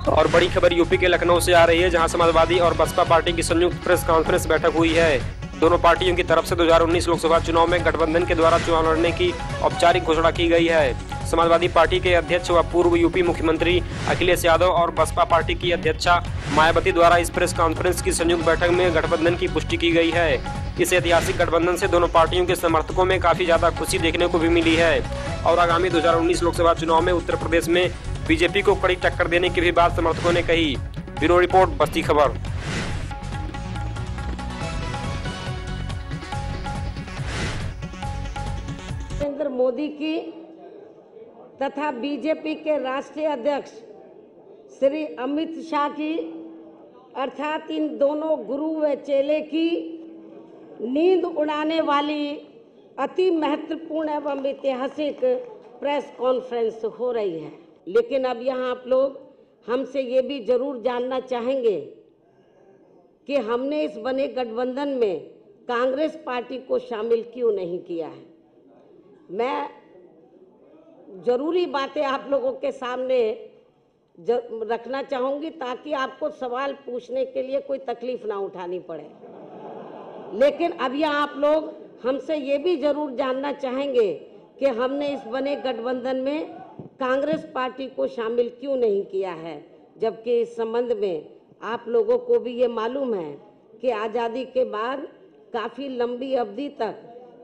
और बड़ी खबर यूपी के लखनऊ से आ रही है, जहां समाजवादी और बसपा पार्टी की संयुक्त प्रेस कॉन्फ्रेंस बैठक हुई है। दोनों पार्टियों की तरफ से 2019 लोकसभा चुनाव में गठबंधन के द्वारा चुनाव लड़ने की औपचारिक घोषणा की गई है। समाजवादी पार्टी के अध्यक्ष व पूर्व यूपी मुख्यमंत्री अखिलेश यादव और बसपा पार्टी की अध्यक्षा मायावती द्वारा इस प्रेस कॉन्फ्रेंस की संयुक्त बैठक में गठबंधन की पुष्टि की गई है। इस ऐतिहासिक गठबंधन से दोनों पार्टियों के समर्थकों में काफी ज्यादा खुशी देखने को भी मिली है और आगामी 2019 लोकसभा चुनाव में उत्तर प्रदेश में बीजेपी को कड़ी टक्कर देने की भी बात समर्थकों ने कही। ब्यूरो रिपोर्ट, बस्ती खबर। नरेंद्र मोदी की तथा बीजेपी के राष्ट्रीय अध्यक्ष श्री अमित शाह की अर्थात इन दोनों गुरु व चेले की नींद उड़ाने वाली अति महत्वपूर्ण एवं ऐतिहासिक प्रेस कॉन्फ्रेंस हो रही है। लेकिन अब यहाँ आप लोग हमसे ये भी जरूर जानना चाहेंगे कि हमने इस बने गठबंधन में कांग्रेस पार्टी को शामिल क्यों नहीं किया है। मैं जरूरी बातें आप लोगों के सामने रखना चाहूँगी ताकि आपको सवाल पूछने के लिए कोई तकलीफ ना उठानी पड़े। लेकिन अब यहाँ आप लोग हमसे ये भी जरूर जानना चाहेंगे कि हमने इस बने गठबंधन में कांग्रेस पार्टी को शामिल क्यों नहीं किया है, जबकि इस संबंध में आप लोगों को भी ये मालूम है कि आज़ादी के बाद काफ़ी लंबी अवधि तक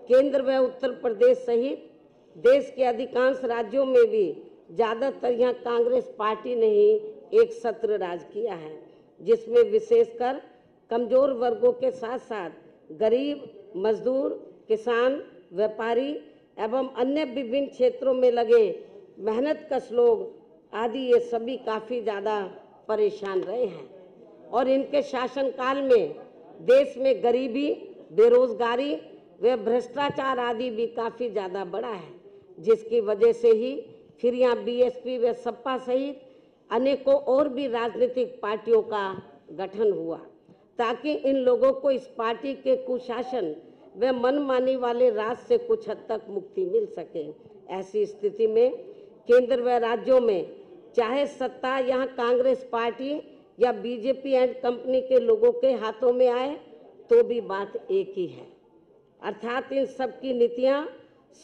केंद्र व उत्तर प्रदेश सहित देश के अधिकांश राज्यों में भी ज़्यादातर यहाँ कांग्रेस पार्टी ने ही एक सत्र राज किया है, जिसमें विशेषकर कमज़ोर वर्गों के साथ साथ गरीब, मजदूर, किसान, व्यापारी एवं अन्य विभिन्न क्षेत्रों में लगे मेहनतकश लोग आदि ये सभी काफ़ी ज़्यादा परेशान रहे हैं और इनके शासनकाल में देश में गरीबी, बेरोजगारी व भ्रष्टाचार आदि भी काफ़ी ज़्यादा बढ़ा है, जिसकी वजह से ही फिर यहाँ बीएसपी व सपा सहित अनेकों और भी राजनीतिक पार्टियों का गठन हुआ ताकि इन लोगों को इस पार्टी के कुशासन व मनमानी वाले राज से कुछ हद तक मुक्ति मिल सके। ऐसी स्थिति में केंद्र व राज्यों में चाहे सत्ता यहाँ कांग्रेस पार्टी या बीजेपी एंड कंपनी के लोगों के हाथों में आए तो भी बात एक ही है, अर्थात इन सब की नीतियाँ,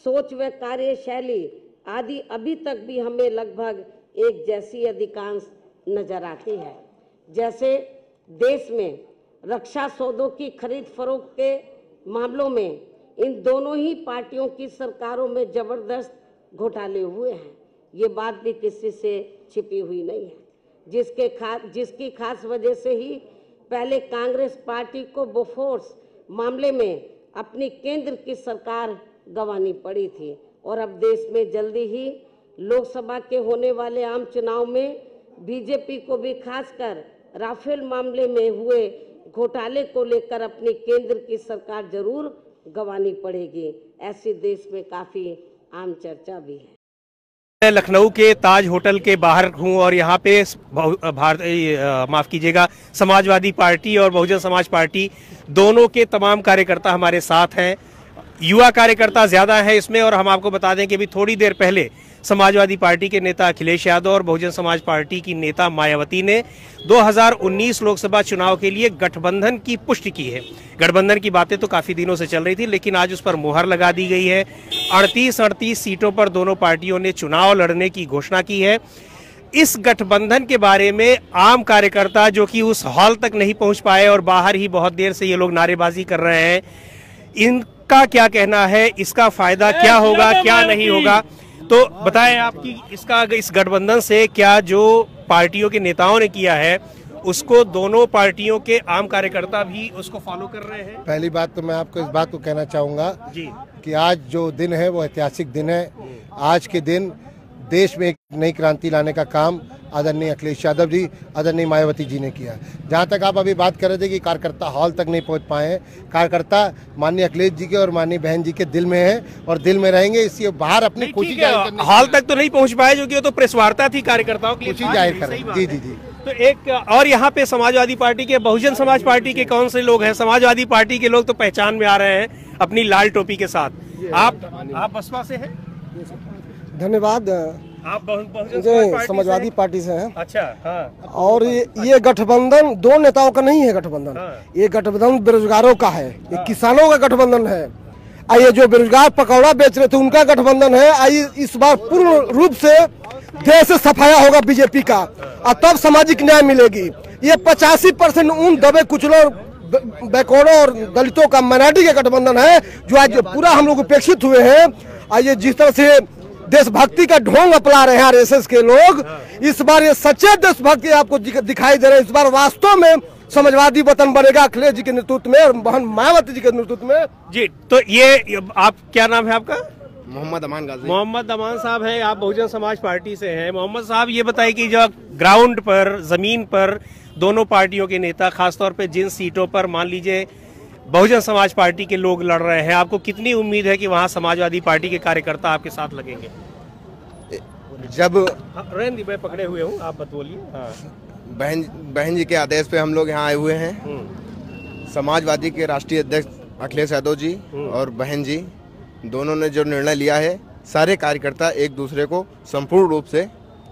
सोच व कार्यशैली आदि अभी तक भी हमें लगभग एक जैसी अधिकांश नजर आती है। जैसे देश में रक्षा सौदों की खरीद फरोख्त के मामलों में इन दोनों ही पार्टियों की सरकारों में जबरदस्त घोटाले हुए हैं, ये बात भी किसी से छिपी हुई नहीं है, जिसकी खास वजह से ही पहले कांग्रेस पार्टी को बोफोर्स मामले में अपनी केंद्र की सरकार गंवानी पड़ी थी और अब देश में जल्दी ही लोकसभा के होने वाले आम चुनाव में बीजेपी को भी खासकर राफेल मामले में हुए घोटाले को लेकर अपनी केंद्र की सरकार जरूर गंवानी पड़ेगी। ऐसी देश में काफ़ी आम चर्चा भी है। मैं लखनऊ के ताज होटल के बाहर हूं और यहाँ पे माफ कीजिएगा, समाजवादी पार्टी और बहुजन समाज पार्टी दोनों के तमाम कार्यकर्ता हमारे साथ हैं। युवा कार्यकर्ता ज़्यादा है इसमें और हम आपको बता दें कि अभी थोड़ी देर पहले समाजवादी पार्टी के नेता अखिलेश यादव और बहुजन समाज पार्टी की नेता मायावती ने 2019 लोकसभा चुनाव के लिए गठबंधन की पुष्टि की है। गठबंधन की बातें तो काफ़ी दिनों से चल रही थी, लेकिन आज उस पर मुहर लगा दी गई है। 38 सीटों पर दोनों पार्टियों ने चुनाव लड़ने की घोषणा की है। इस गठबंधन के बारे में आम कार्यकर्ता जो कि उस हॉल तक नहीं पहुंच पाए और बाहर ही बहुत देर से ये लोग नारेबाजी कर रहे हैं, इनका क्या कहना है, इसका फायदा क्या होगा, क्या नहीं होगा, तो बताएं आपकी इस गठबंधन से क्या जो पार्टियों के नेताओं ने किया है उसको दोनों पार्टियों के आम कार्यकर्ता भी उसको फॉलो कर रहे हैं। पहली बात तो मैं आपको इस बात को कहना चाहूँगा कि आज जो दिन है वो ऐतिहासिक दिन है। आज के दिन देश में एक नई क्रांति लाने का काम आदरणीय अखिलेश यादव जी, आदरणीय मायावती जी ने किया। जहाँ तक आप अभी बात कर रहे थे कि कार्यकर्ता हॉल तक नहीं पहुँच पाए हैं, कार्यकर्ता माननीय अखिलेश जी के और माननीय बहन जी के दिल में है और दिल में रहेंगे, इसलिए बाहर अपनी खुशी जाहिर करने हॉल तक तो नहीं पहुँच पाए, जो कि वो तो प्रेस वार्ता थी कार्यकर्ताओं की, खुशी जाहिर करें। जी जी जी। तो एक और यहाँ पे समाजवादी पार्टी के, बहुजन समाज पार्टी के कौन से लोग हैं? समाजवादी पार्टी के लोग तो पहचान में आ रहे हैं अपनी लाल टोपी के साथ। आप बसपा से हैं? धन्यवाद। आप बहुजन समाजवादी पार्टी से हैं। अच्छा, हाँ। और ये गठबंधन दो नेताओं का नहीं है गठबंधन, ये गठबंधन बेरोजगारों का है, ये किसानों का गठबंधन है। आइए जो बेरोजगार पकौड़ा बेच रहे थे उनका गठबंधन है। आइए इस बार पूर्ण रूप से देश से सफाया होगा बीजेपी का और तब सामाजिक न्याय मिलेगी। ये 85% उन दबे कुचलों बैकवर्डों और दलितों का माइनॉरिटी का गठबंधन है जो आज पूरा हम लोग उपेक्षित हुए हैं। आइए जिस तरह से देशभक्ति का ढोंग अपना रहे हैं आरएसएस के लोग, इस बार ये सच्चे देशभक्ति आपको दिखाई दे रहे हैं। इस बार वास्तव में समाजवादी वतन बनेगा अखिलेश जी के नेतृत्व में और बहन मायावती जी के नेतृत्व में। जी, तो ये आप, क्या नाम है आपका? मोहम्मद अमान गाजी। मोहम्मद अमान साहब हैं, आप बहुजन समाज पार्टी से हैं। मोहम्मद साहब, ये बताइए कि जो ग्राउंड पर, जमीन पर दोनों पार्टियों के नेता, खासतौर पे जिन सीटों पर मान लीजिए बहुजन समाज पार्टी के लोग लड़ रहे हैं, आपको कितनी उम्मीद है कि वहां समाजवादी पार्टी के कार्यकर्ता आपके साथ लगेंगे? जब रेंदी भाई पकड़े हुए हूँ, आप मत बोलिए। हाँ। बहन जी के आदेश पे हम लोग यहाँ आए हुए हैं। समाजवादी के राष्ट्रीय अध्यक्ष अखिलेश यादव जी और बहन जी दोनों ने जो निर्णय लिया है, सारे कार्यकर्ता एक दूसरे को संपूर्ण रूप से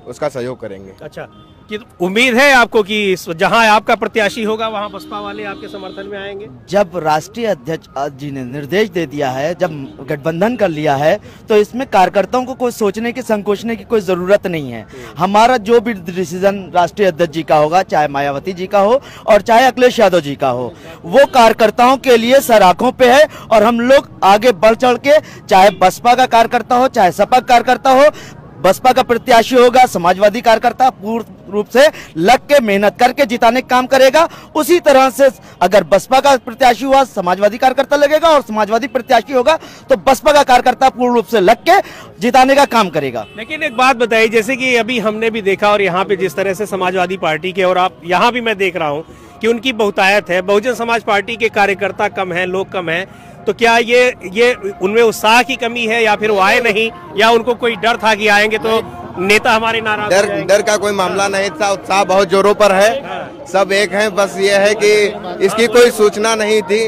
उसका सहयोग करेंगे। अच्छा, कि उम्मीद है आपको कि जहां आपका प्रत्याशी होगा वहां बसपा वाले आपके समर्थन में आएंगे? जब राष्ट्रीय अध्यक्ष जी ने निर्देश दे दिया है, जब गठबंधन कर लिया है, तो इसमें कार्यकर्ताओं को कोई सोचने की, संकोचने की कोई जरूरत नहीं है। हमारा जो भी डिसीजन राष्ट्रीय अध्यक्ष जी का होगा, चाहे मायावती जी का हो और चाहे अखिलेश यादव जी का हो, वो कार्यकर्ताओं के लिए सर आंखों पे है। और हम लोग आगे बढ़ चढ़ के, चाहे बसपा का कार्यकर्ता हो, चाहे सपा कार्यकर्ता हो, बसपा का प्रत्याशी होगा, समाजवादी कार्यकर्ता पूर्ण रूप से लग के मेहनत करके जिताने का काम करेगा। उसी तरह से अगर बसपा का प्रत्याशी हुआ, समाजवादी कार्यकर्ता लगेगा, और समाजवादी प्रत्याशी होगा तो बसपा का कार्यकर्ता पूर्ण रूप से लग के जिताने का काम करेगा। लेकिन एक बात बताइए, जैसे कि अभी हमने भी देखा और यहाँ पे जिस तरह से समाजवादी पार्टी के, और आप यहाँ भी मैं देख रहा हूँ कि उनकी बहुतायत है, बहुजन समाज पार्टी के कार्यकर्ता कम है, लोग कम है, तो क्या ये उनमें उत्साह की कमी है या फिर वो आए नहीं, या उनको कोई डर था कि आएंगे तो नेता हमारे नाराज हो जाएंगे? डर का कोई मामला नहीं था, उत्साह बहुत जोरों पर है। सब एक हैं, बस ये है कि इसकी कोई सूचना नहीं थी।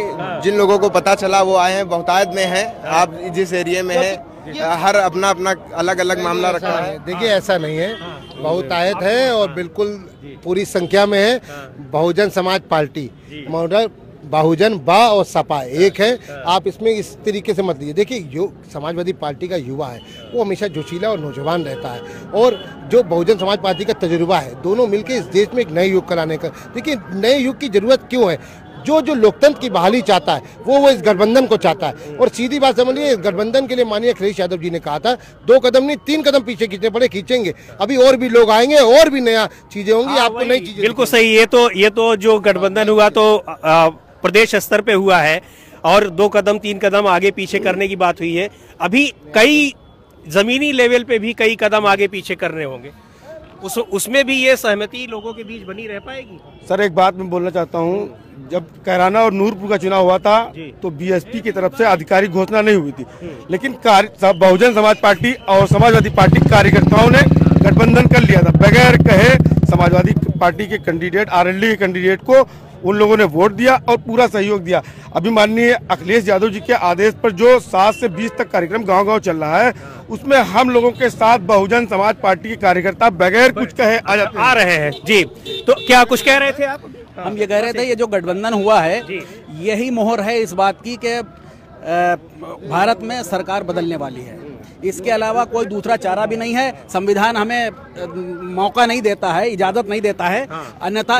जिन लोगों को पता चला वो आए हैं, बहुतायत में है। आप जिस एरिया में है, हर अपना अपना अलग अलग मामला रखा है। देखिए ऐसा नहीं है, बहुतायत है और बिल्कुल पूरी संख्या में है। बहुजन समाज पार्टी मॉडल बहुजन बा और सपा एक है। आप इसमें इस तरीके से मत लीजिए। देखिए जो समाजवादी पार्टी का युवा है वो हमेशा जोशीला और नौजवान रहता है, और जो बहुजन समाज पार्टी का तजुर्बा है, दोनों मिलकर इस देश में एक नए युग कराने का। देखिए नए युग की जरूरत क्यों है? जो लोकतंत्र की बहाली चाहता है वो इस गठबंधन को चाहता है। और सीधी बात समझिए, इस गठबंधन के लिए माननीय अखिलेश यादव जी ने कहा था 2 कदम नहीं 3 कदम पीछे खींचने पड़े, खींचेंगे। अभी और भी लोग आएंगे और भी नया चीजें होंगी, आपको नई चीजें। बिल्कुल सही। ये तो जो गठबंधन हुआ तो प्रदेश स्तर पे हुआ है, और 2 कदम 3 कदम आगे पीछे करने की बात हुई है। अभी कई जमीनी लेवल पे भी कई कदम आगे पीछे करने होंगे, उसमें भी ये सहमति लोगों के बीच बनी रह पाएगी? सर एक बात मैं बोलना चाहता हूँ, जब कैराना और नूरपुर का चुनाव हुआ था तो बीएसपी की तरफ से आधिकारिक घोषणा नहीं हुई थी, लेकिन बहुजन समाज पार्टी और समाजवादी पार्टी कार्यकर्ताओं ने गठबंधन कर लिया था। बगैर कहे समाजवादी पार्टी के कैंडिडेट, आरएलडी के कैंडिडेट को उन लोगों ने वोट दिया और पूरा सहयोग दिया। अभी माननीय अखिलेश यादव जी के आदेश पर जो 7 से 20 तक कार्यक्रम गांव-गांव चल रहा है, उसमें हम लोगों के साथ बहुजन समाज पार्टी के कार्यकर्ता बगैर कुछ कहे आ रहे हैं। जी, तो क्या कुछ कह रहे थे आप? हम ये कह रहे थे, ये जो गठबंधन हुआ है यही मोहर है इस बात की कि भारत में सरकार बदलने वाली है। इसके अलावा कोई दूसरा चारा भी नहीं है। संविधान हमें मौका नहीं देता है, इजाजत नहीं देता है। अन्यथा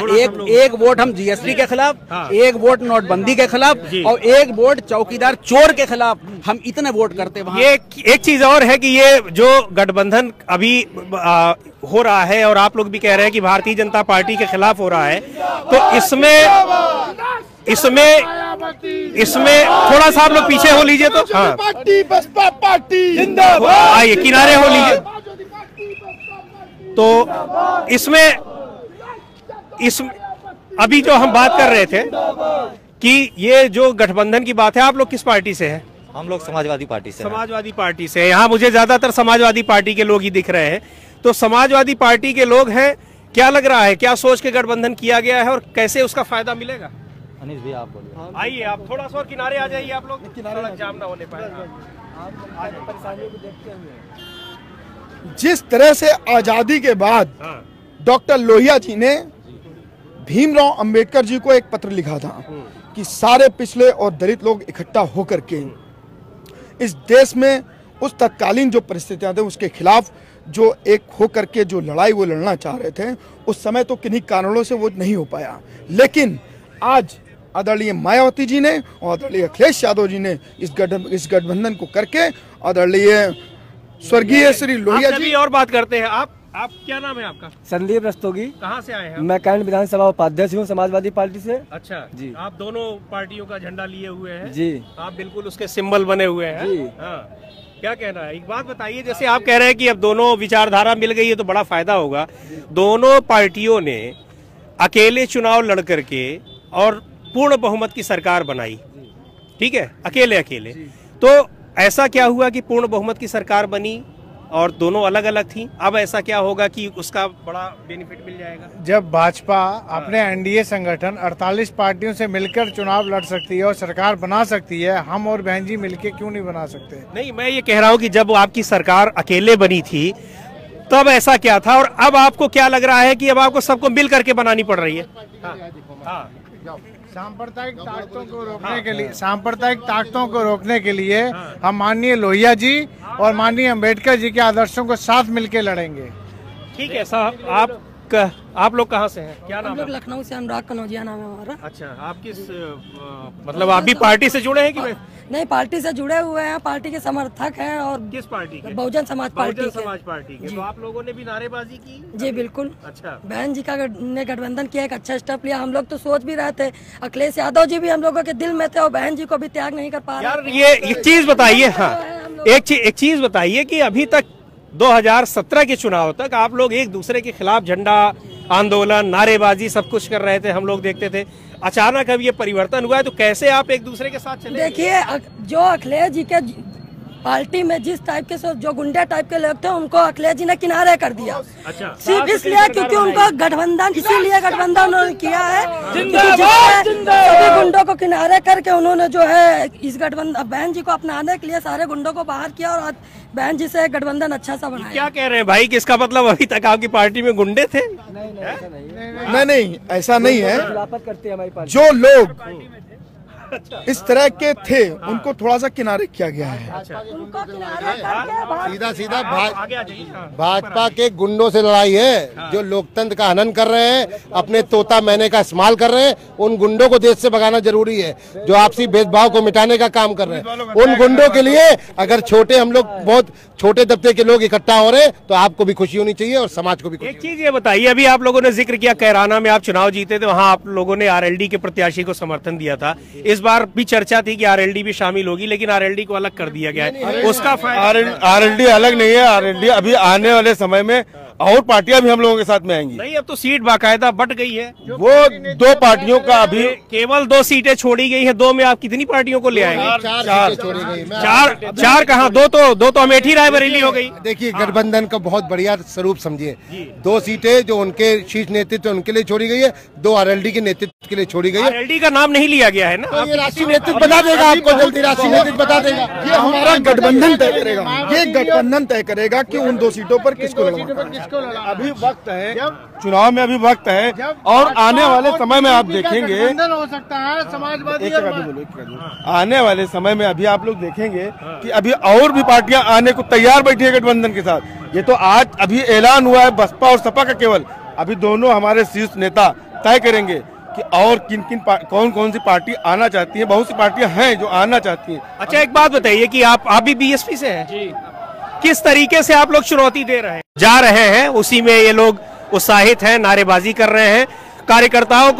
एक वोट हम जीएसटी के खिलाफ, एक वोट नोटबंदी के खिलाफ, और एक वोट चौकीदार चोर के खिलाफ, हम इतने वोट करते वहाँ। ये एक चीज और है कि ये जो गठबंधन अभी हो रहा है, और आप लोग भी कह रहे हैं कि भारतीय जनता पार्टी के खिलाफ हो रहा है, तो इसमें थोड़ा सा आप लोग पीछे हो लीजिए तो। हाँ, बसपा पार्टी जिंदाबाद। आइए किनारे हो लीजिए। तो इसमें अभी जो हम बात कर रहे थे कि ये जो गठबंधन की बात है, आप लोग किस पार्टी से हैं? हम लोग समाजवादी पार्टी से। समाजवादी पार्टी से। यहाँ मुझे ज्यादातर समाजवादी पार्टी के लोग ही दिख रहे हैं, तो समाजवादी पार्टी के लोग हैं। क्या लग रहा है, क्या सोच के गठबंधन किया गया है और कैसे उसका फायदा मिलेगा? अनिश भाई आप बोलिए। आइए, आप थोड़ा सा और किनारे आ जाइए, आप लोग किनारे जाम ना होने पाए। जिस तरह से आजादी के बाद डॉक्टर लोहिया जी ने भीमराव अंबेडकर जी को एक पत्र लिखा था कि सारे पिछड़े और दलित लोग इकट्ठा होकर के इस देश में उस तत्कालीन जो परिस्थितियां थे उसके खिलाफ जो एक होकर के जो लड़ाई वो लड़ना चाह रहे थे, उस समय तो किन्हीं कारणों से वो नहीं हो पाया। लेकिन आज आदरणीय मायावती जी ने और आदरणीय अखिलेश यादव जी ने इस गठबंधन को करके आदरणीय स्वर्गीय श्री लोहिया जी और बात करते हैं। आप क्या नाम है आपका? संदीप रस्तोगी। कहाँ से आए हैं? मैं कैंट विधानसभा उपाध्यक्ष हूँ समाजवादी पार्टी से। अच्छा जी। आप दोनों पार्टियों का झंडा लिए हुए हैं जी। आप बिल्कुल उसके सिंबल बने हुए हैं जी। हाँ, क्या कहना है? एक बात बताइए, जैसे आप कह रहे हैं कि अब दोनों विचारधारा मिल गई है तो बड़ा फायदा होगा। दोनों पार्टियों ने अकेले चुनाव लड़ करके और पूर्ण बहुमत की सरकार बनाई, ठीक है, अकेले तो ऐसा क्या हुआ कि पूर्ण बहुमत की सरकार बनी और दोनों अलग अलग थी? अब ऐसा क्या होगा कि उसका बड़ा बेनिफिट मिल जाएगा? जब भाजपा अपने एनडीए संगठन 48 पार्टियों से मिलकर चुनाव लड़ सकती है और सरकार बना सकती है, हम और बहन जी मिलकर क्यों नहीं बना सकते? नहीं, मैं ये कह रहा हूँ कि जब आपकी सरकार अकेले बनी थी तब ऐसा क्या था, और अब आपको क्या लग रहा है कि अब आपको सबको मिल करके बनानी पड़ रही है? सांप्रदायिक ताकतों को रोकने के लिए हम माननीय लोहिया जी और माननीय अंबेडकर जी के आदर्शों को साथ मिलकर लड़ेंगे। ठीक है साहब, आप लोग कहाँ से हैं? क्या नाम है? हम लोग लखनऊ से, अनुराग कनौजिया नाम है हमारा। अच्छा, आप किस मतलब आप भी पार्टी से जुड़े हैं कि नहीं? पार्टी से जुड़े हुए हैं, पार्टी के समर्थक हैं। और किस पार्टी के? बहुजन समाज पार्टी के। तो आप लोगों ने भी नारेबाजी की? जी बिल्कुल। अच्छा, बहन जी का ने गठबंधन किया, एक अच्छा स्टेप लिया। हम लोग तो सोच भी रहे थे, अखिलेश यादव जी भी हम लोगों के दिल में थे और बहन जी को भी त्याग नहीं कर पा रहे। ये एक चीज बताइए, हाँ एक चीज बताइए कि अभी तक 2017 के चुनाव तक आप लोग एक दूसरे के खिलाफ झंडा आंदोलन, नारेबाजी सब कुछ कर रहे थे, हम लोग देखते थे। अचानक अब ये परिवर्तन हुआ है तो कैसे आप एक दूसरे के साथ चले? देखिए, जो अखिलेश जी के पार्टी में जिस टाइप के जो गुंडे टाइप के लोग थे उनको अखिलेश जी ने किनारे कर दिया। अच्छा, सिर्फ इसलिए क्योंकि उनको गठबंधन, इसीलिए गठबंधन उन्होंने किया है। सभी गुंडों को किनारे करके उन्होंने जो है इस गठबंधन बहन जी को अपनाने के लिए सारे गुंडों को बाहर किया और बहन जी से गठबंधन अच्छा सा बनाया। क्या कह रहे हैं भाई कि इसका मतलब अभी तक आपकी पार्टी में गुंडे थे? नहीं, ऐसा नहीं है। जो लोग इस तरह के थे उनको थोड़ा सा किनारे किया गया है। सीधा भाजपा के गुंडों से लड़ाई है, जो लोकतंत्र का हनन कर रहे हैं, अपने तोता मैने का इस्तेमाल कर रहे हैं। उन गुंडों को देश से भगाना जरूरी है, जो आपसी भेदभाव को मिटाने का काम कर रहे हैं। उन गुंडों के लिए अगर हम लोग बहुत छोटे दबते के लोग इकट्ठा हो रहे हैं तो आपको भी खुशी होनी चाहिए और समाज को भी खुशी। एक चीज ये बताइए, अभी आप लोगों ने जिक्र किया कैराना में आप चुनाव जीते थे, वहां आप लोगों ने आरएलडी के प्रत्याशी को समर्थन दिया था। इस बार भी चर्चा थी कि आरएलडी भी शामिल होगी, लेकिन आरएलडी को अलग कर दिया गया है। उसका आरएलडी अलग नहीं है। आरएलडी अभी आने वाले समय में और पार्टियां भी हम लोगों के साथ में आएंगी। नहीं, अब तो सीट बाकायदा बट गई है। वो 2 पार्टियों का अभी केवल 2 सीटें छोड़ी गई है। 2 में आप कितनी पार्टियों को ले आएंगे? 4 कहाँ, 2 तो अमेठी रायबरेली हो गई। देखिए, गठबंधन का बहुत बढ़िया स्वरूप समझिए। 2 सीटें जो उनके शीर्ष नेतृत्व उनके लिए छोड़ी गई है, 2 आरएलडी के नेतृत्व के लिए छोड़ी गई है। आरएलडी का नाम नहीं लिया गया है ना? ये राष्ट्रीय नेतृत्व बता देगा आपको, जल्दी राष्ट्रीय नेतृत्व बता देगा। ये हमारा गठबंधन तय करेगा। ये गठबंधन तय करेगा कि उन 2 सीटों पर किसको लड़वाना है। अभी वक्त है, चुनाव में अभी वक्त है और आने वाले समय में आप देखेंगे हो सकता है समाजवादी। आने वाले समय में अभी आप लोग देखेंगे कि अभी और भी पार्टियां आने को तैयार बैठी है गठबंधन के साथ। ये तो आज अभी ऐलान हुआ है बसपा और सपा का केवल। अभी दोनों हमारे शीर्ष नेता तय करेंगे कि और कौन कौन सी पार्टी आना चाहती है। बहुत सी पार्टियां हैं जो आना चाहती हैं। अच्छा, एक बात बताइए कि आप भी बीएसपी से हैं जी, किस तरीके से आप लोग चुनौती दे रहे हैं, जा रहे हैं, उसी में ये लोग उत्साहित हैं, नारेबाजी कर रहे हैं, कार्यकर्ताओं को